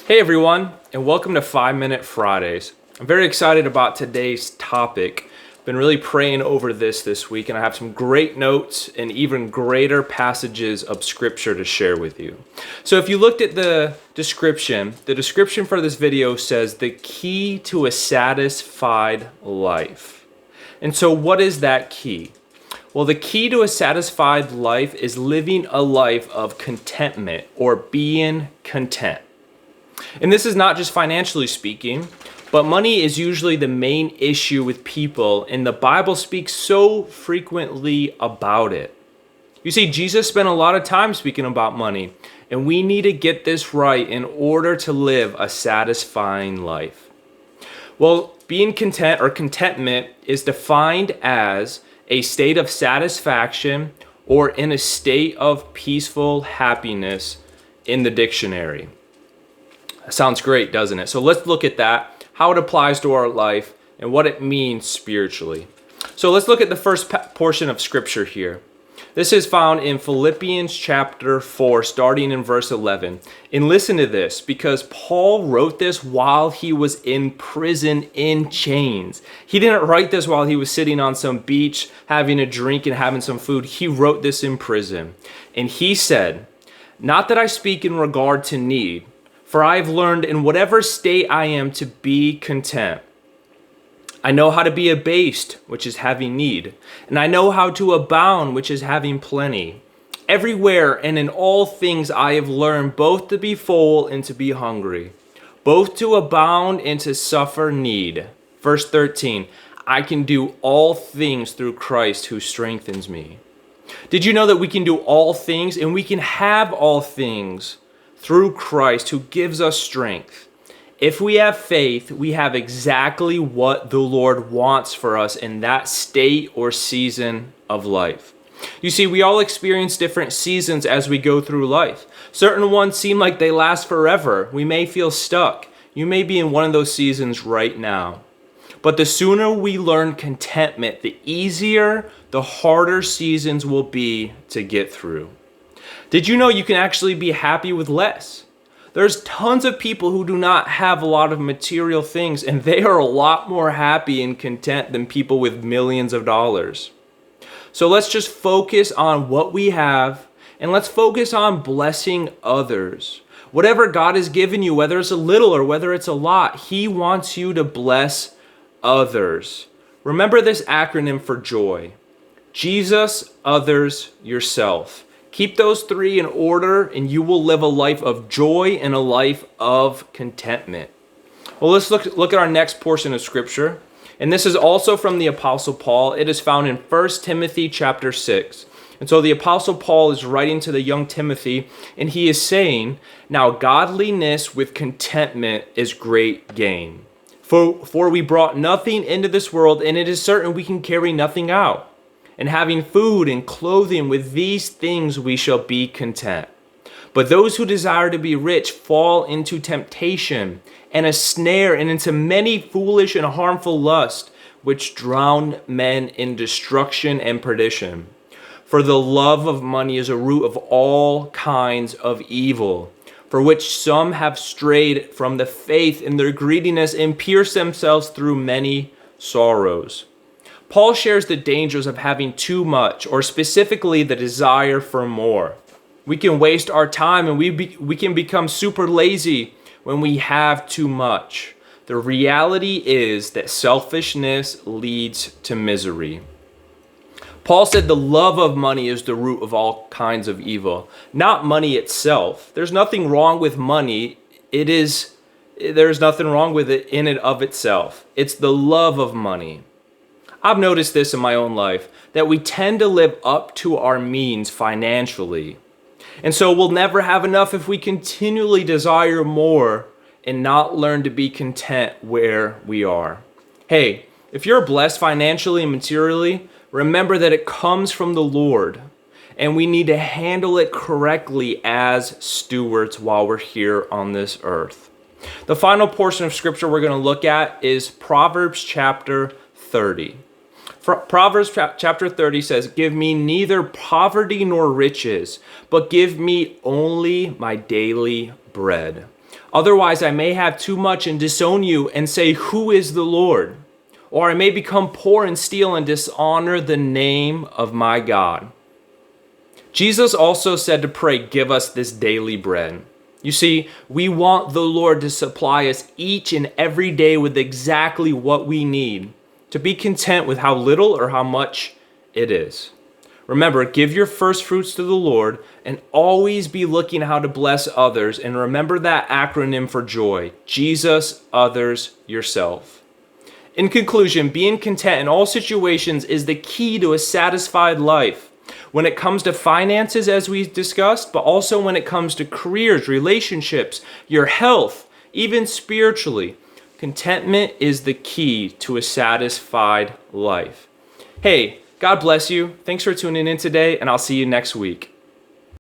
Hey everyone, and welcome to 5-Minute Fridays. I'm very excited about today's topic. Been really praying over this week, and I have some great notes and even greater passages of scripture to share with you. So if you looked at the description for this video says the key to a satisfied life. And so what is that key? Well, the key to a satisfied life is living a life of contentment or being content. And this is not just financially speaking, but money is usually the main issue with people, and the Bible speaks so frequently about it. You see, Jesus spent a lot of time speaking about money, and we need to get this right in order to live a satisfying life. Well, being content or contentment is defined as a state of satisfaction or in a state of peaceful happiness in the dictionary. Sounds great, doesn't it? So let's look at that, how it applies to our life, and what it means spiritually. So let's look at the first portion of scripture here. This is found in Philippians Chapter 4, starting in verse 11. And listen to this, because Paul wrote this while he was in prison in chains. He didn't write this while he was sitting on some beach, having a drink and having some food. He wrote this in prison. And he said, "Not that I speak in regard to need, for I have learned in whatever state I am to be content. I know how to be abased, which is having need, and I know how to abound, which is having plenty. Everywhere and in all things I have learned both to be full and to be hungry, both to abound and to suffer need." Verse 13, "I can do all things through Christ who strengthens me." Did you know that we can do all things and we can have all things through Christ who gives us strength? If we have faith, we have exactly what the Lord wants for us in that state or season of life. You see, we all experience different seasons as we go through life. Certain ones seem like they last forever. We may feel stuck. You may be in one of those seasons right now. But the sooner we learn contentment, the easier the harder seasons will be to get through. Did you know you can actually be happy with less? There's tons of people who do not have a lot of material things, and they are a lot more happy and content than people with millions of dollars. So let's just focus on what we have, and let's focus on blessing others. Whatever God has given you, whether it's a little or whether it's a lot, He wants you to bless others. Remember this acronym for joy: Jesus, others, yourself. Keep those three in order, and you will live a life of joy and a life of contentment. Well, let's look at our next portion of scripture. And this is also from the Apostle Paul. It is found in 1 Timothy Chapter 6. And so the Apostle Paul is writing to the young Timothy, and he is saying, "Now godliness with contentment is great gain. For we brought nothing into this world, and it is certain we can carry nothing out. And having food and clothing, with these things we shall be content. But those who desire to be rich fall into temptation and a snare, and into many foolish and harmful lusts, which drown men in destruction and perdition. For the love of money is a root of all kinds of evil, for which some have strayed from the faith in their greediness and pierced themselves through many sorrows." Paul shares the dangers of having too much, or specifically the desire for more. We can waste our time, and we can become super lazy when we have too much. The reality is that selfishness leads to misery. Paul said the love of money is the root of all kinds of evil, not money itself. There's nothing wrong with money. There's nothing wrong with it in and of itself. It's the love of money. I've noticed this in my own life, that we tend to live up to our means financially. And so we'll never have enough if we continually desire more and not learn to be content where we are. Hey, if you're blessed financially and materially, remember that it comes from the Lord, and we need to handle it correctly as stewards while we're here on this earth. The final portion of scripture we're going to look at is Proverbs Chapter 30. Proverbs chapter 30 says, "Give me neither poverty nor riches, but give me only my daily bread." Otherwise, I may have too much and disown you and say, 'Who is the Lord?' Or I may become poor and steal and dishonor the name of my God." Jesus also said to pray, "Give us this daily bread." You see, we want the Lord to supply us each and every day with exactly what we need, to be content with how little or how much it is. Remember, give your first fruits to the Lord and always be looking how to bless others. And remember that acronym for joy: Jesus, others, yourself. In conclusion, being content in all situations is the key to a satisfied life. When it comes to finances, as we discussed, but also when it comes to careers, relationships, your health, even spiritually, contentment is the key to a satisfied life. Hey, God bless you. Thanks for tuning in today, and I'll see you next week.